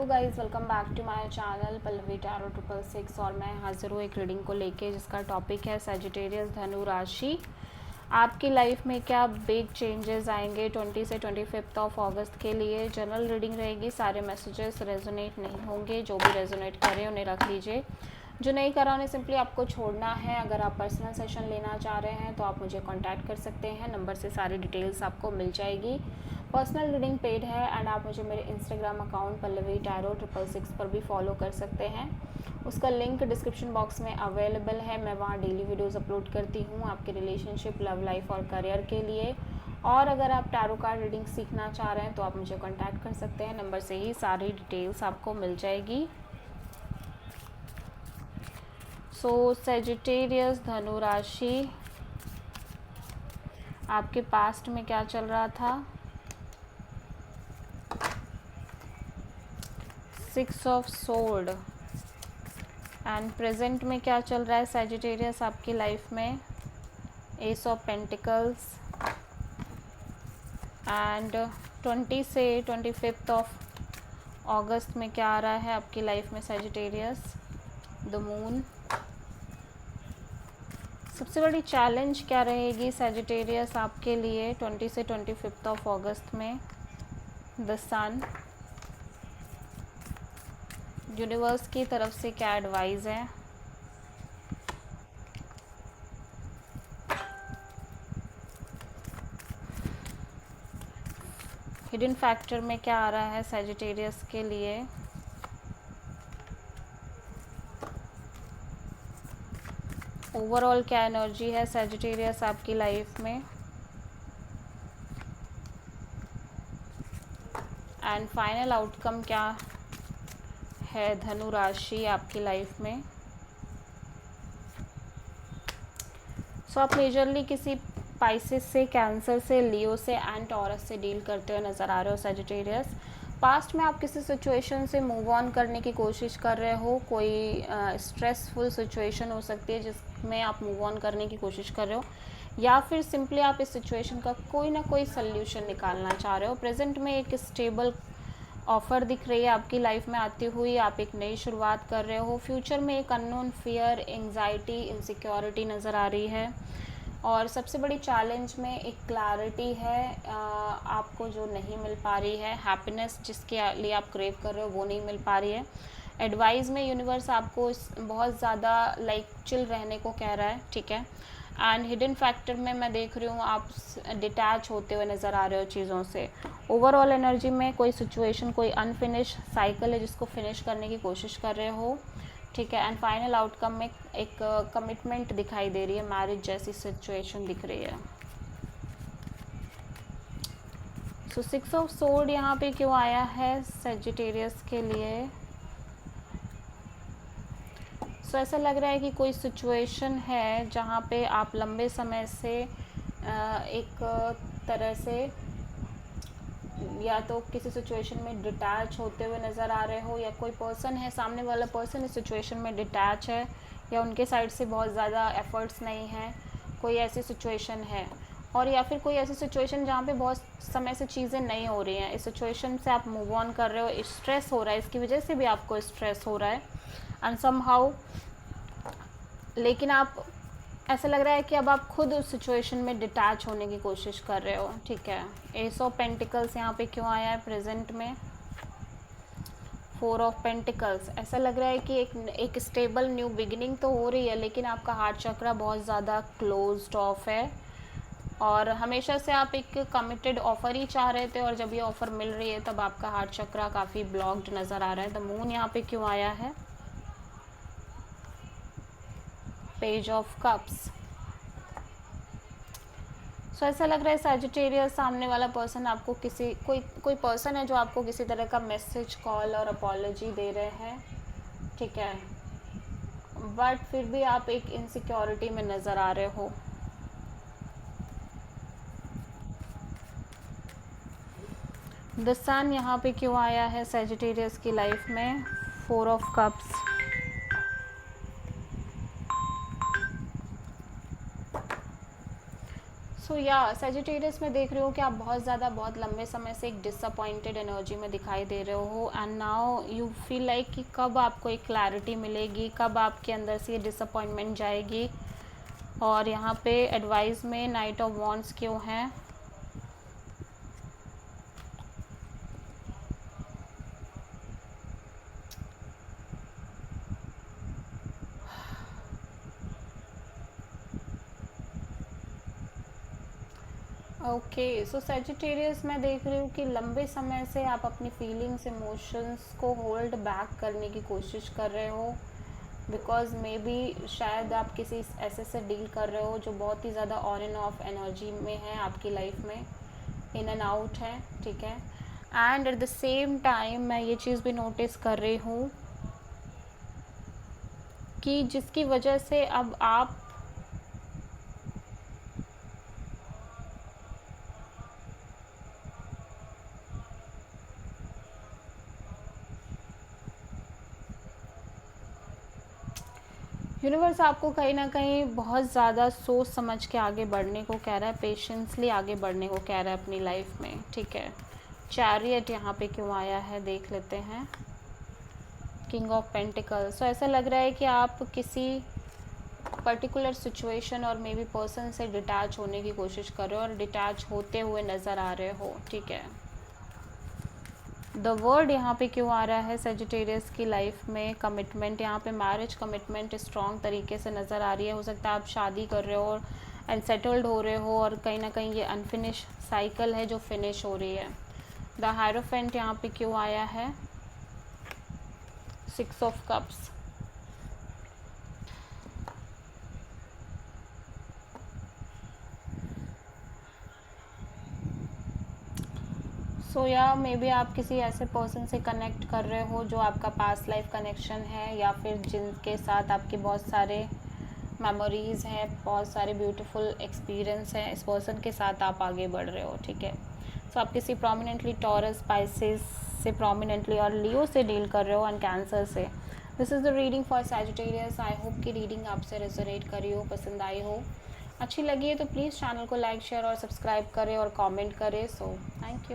तो guys welcome back to my channel Pallavi tarot 666 और मैं हाजिर हूँ एक रीडिंग को लेके जिसका टॉपिक है सैजिटेरियस धनु राशि। आपकी लाइफ में क्या बिग चेंजेस आएंगे 20 से 25 ऑफ अगस्त के लिए। जनरल रीडिंग रहेगी, सारे मैसेजेस रेजोनेट नहीं होंगे, जो भी रेजोनेट करें उन्हें रख लीजिए, जो नहीं करा उन्हें सिंपली आपको छोड़ना है। अगर आप पर्सनल सेशन लेना चाह रहे हैं तो आप मुझे कांटेक्ट कर सकते हैं, नंबर से सारी डिटेल्स आपको मिल जाएगी। पर्सनल रीडिंग पेड है एंड आप मुझे मेरे इंस्टाग्राम अकाउंट पल्लवी टैरो 666 पर भी फॉलो कर सकते हैं। उसका लिंक डिस्क्रिप्शन बॉक्स में अवेलेबल है। मैं वहाँ डेली वीडियोस अपलोड करती हूँ आपके रिलेशनशिप, लव लाइफ और करियर के लिए। और अगर आप टैरो कार्ड रीडिंग सीखना चाह रहे हैं तो आप मुझे कांटेक्ट कर सकते हैं, नंबर से ही सारी डिटेल्स आपको मिल जाएगी। सो सैजिटेरियस धनु राशि, आपके पास्ट में क्या चल रहा था? 6 ऑफ सोर्ड एंड प्रेजेंट में क्या चल रहा है सैजिटेरियस आपकी लाइफ में? एस ऑफ पेंटिकल्स एंड 20 से 25 ऑफ अगस्त में क्या आ रहा है आपकी लाइफ में सैजिटेरियस? The moon. सबसे बड़ी चैलेंज क्या रहेगी सैजिटेरियस आपके लिए 20 से 25 ऑफ अगस्त में? The sun. यूनिवर्स की तरफ से क्या एडवाइस है? हिडन फैक्टर में क्या आ रहा है सैजिटेरियस के लिए? ओवरऑल क्या एनर्जी है सैजिटेरियस आपकी लाइफ में? एंड फाइनल आउटकम क्या है धनु राशि आपकी लाइफ में? सो आप मेजरली किसी पाइसेस से, कैंसर से, लियो से एंड टॉरस से डील करते हुए नज़र आ रहे हो सैजिटेरियस। पास्ट में आप किसी सिचुएशन से मूव ऑन करने की कोशिश कर रहे हो, कोई स्ट्रेसफुल सिचुएशन हो सकती है जिसमें आप मूव ऑन करने की कोशिश कर रहे हो, या फिर सिंपली आप इस सिचुएशन का कोई ना कोई सल्यूशन निकालना चाह रहे हो। प्रेजेंट में एक स्टेबल ऑफ़र दिख रही है आपकी लाइफ में आती हुई, आप एक नई शुरुआत कर रहे हो। फ्यूचर में एक अननोन फियर, एंग्जाइटी, इनसिक्योरिटी नज़र आ रही है। और सबसे बड़ी चैलेंज में एक क्लैरिटी है आपको जो नहीं मिल पा रही है। हैप्पीनेस जिसके लिए आप क्रेव कर रहे हो वो नहीं मिल पा रही है। एडवाइस में यूनिवर्स आपको बहुत ज़्यादा चिल रहने को कह रहा है, ठीक है। एंड हिडन फैक्टर में मैं देख रही हूँ आप डिटैच होते हुए नज़र आ रहे हो चीज़ों से। ओवरऑल एनर्जी में कोई सिचुएशन, कोई अनफिनिश साइकिल है जिसको फिनिश करने की कोशिश कर रहे हो, ठीक है। एंड फाइनल आउटकम में एक कमिटमेंट दिखाई दे रही है, मैरिज जैसी सिचुएशन दिख रही है। सो 6 ऑफ सोर्ड यहाँ पे क्यों आया है सैजिटेरियस के लिए? सो ऐसा लग रहा है कि कोई सिचुएशन है जहाँ पे आप लंबे समय से एक तरह से या तो किसी सिचुएशन में डिटैच होते हुए नज़र आ रहे हो, या कोई पर्सन है, सामने वाला पर्सन इस सिचुएशन में डिटैच है, या उनके साइड से बहुत ज़्यादा एफर्ट्स नहीं हैं, कोई ऐसी सिचुएशन है। और या फिर कोई ऐसी सिचुएशन जहाँ पे बहुत समय से चीज़ें नहीं हो रही हैं, इस सिचुएशन से आप मूव ऑन कर रहे हो, स्ट्रेस हो रहा है, इसकी वजह से भी आपको स्ट्रेस हो रहा है एंड समहाउ, लेकिन आप ऐसा लग रहा है कि अब आप खुद उस सिचुएशन में डिटैच होने की कोशिश कर रहे हो, ठीक है। एस ऑफ पेंटिकल्स यहाँ पे क्यों आया है प्रेजेंट में? 4 ऑफ पेंटिकल्स। ऐसा लग रहा है कि एक स्टेबल न्यू बिगिनिंग तो हो रही है, लेकिन आपका हार्ट चक्र बहुत ज़्यादा क्लोज्ड ऑफ है और हमेशा से आप एक कमिटेड ऑफ़र ही चाह रहे थे, और जब ये ऑफ़र मिल रही है तब आपका हार्ट चक्र काफ़ी ब्लॉक्ड नज़र आ रहा है। द मून यहाँ पे क्यों आया है? Page of cups. सो ऐसा लग रहा है सैजिटेरियस सामने वाला पर्सन आपको कोई पर्सन है जो आपको किसी तरह का मैसेज, कॉल और अपॉलजी दे रहे हैं, ठीक है, बट फिर भी आप एक इनसिक्योरिटी में नज़र आ रहे हो। द सन यहाँ पे क्यों आया है सैजिटेरियस की लाइफ में? 4 ऑफ कप्स। सो या सजिटेरियस में देख रही हूँ कि आप बहुत लंबे समय से एक डिसअपॉइंटेड एनर्जी में दिखाई दे रहे हो, and now you feel like कि कब आपको एक क्लैरिटी मिलेगी, कब आपके अंदर से ये डिसअपॉइंटमेंट जाएगी। और यहाँ पे एडवाइस में नाइट ऑफ वॉन्ड्स क्यों है? ओके, सो सजिटेरियस मैं देख रही हूँ कि लंबे समय से आप अपनी फीलिंग्स इमोशंस को होल्ड बैक करने की कोशिश कर रहे हो, बिकॉज मे बी शायद आप किसी ऐसे से डील कर रहे हो जो बहुत ही ज़्यादा ऑन एंड ऑफ एनर्जी में है आपकी लाइफ में, इन एंड आउट है, ठीक है। And at the same time मैं ये चीज़ भी नोटिस कर रही हूँ कि जिसकी वजह से अब आप यूनिवर्स आपको कहीं ना कहीं बहुत ज़्यादा सोच समझ के आगे बढ़ने को कह रहा है, पेशेंसली आगे बढ़ने को कह रहा है अपनी लाइफ में, ठीक है। चैरियट यहाँ पे क्यों आया है देख लेते हैं। King of pentacles. सो ऐसा लग रहा है कि आप किसी पर्टिकुलर सिचुएशन और मे बी पर्सन से डिटैच होने की कोशिश कर रहे हो और डिटैच होते हुए नज़र आ रहे हो, ठीक है। द वर्ड यहाँ पे क्यों आ रहा है सजिटेरियस की लाइफ में? कमिटमेंट, यहाँ पे मैरिज कमिटमेंट स्ट्रॉन्ग तरीके से नज़र आ रही है। हो सकता है आप शादी कर रहे हो और अनसेटल्ड हो रहे हो, और कहीं ना कहीं ये अनफिनिश साइकिल है जो फिनिश हो रही है। द हायरोफेंट यहाँ पे क्यों आया है? 6 ऑफ कप्स। सो या मे बी आप किसी ऐसे पर्सन से कनेक्ट कर रहे हो जो आपका पास्ट लाइफ कनेक्शन है, या फिर जिनके साथ आपके बहुत सारे मेमोरीज़ हैं, बहुत सारे ब्यूटीफुल एक्सपीरियंस हैं, इस पर्सन के साथ आप आगे बढ़ रहे हो, ठीक है। सो आप किसी प्रोमिनेंटली टॉरस, स्पाइसेस से प्रोमिनेंटली और लियो से डील कर रहे हो, एंड कैंसर से। This is the reading for Sagittarius. I hope कि रीडिंग आपसे रेजोनेट करी हो, पसंद आई हो, अच्छी लगी है तो प्लीज़ चैनल को लाइक, शेयर और सब्सक्राइब करें और कमेंट करें। So thank you.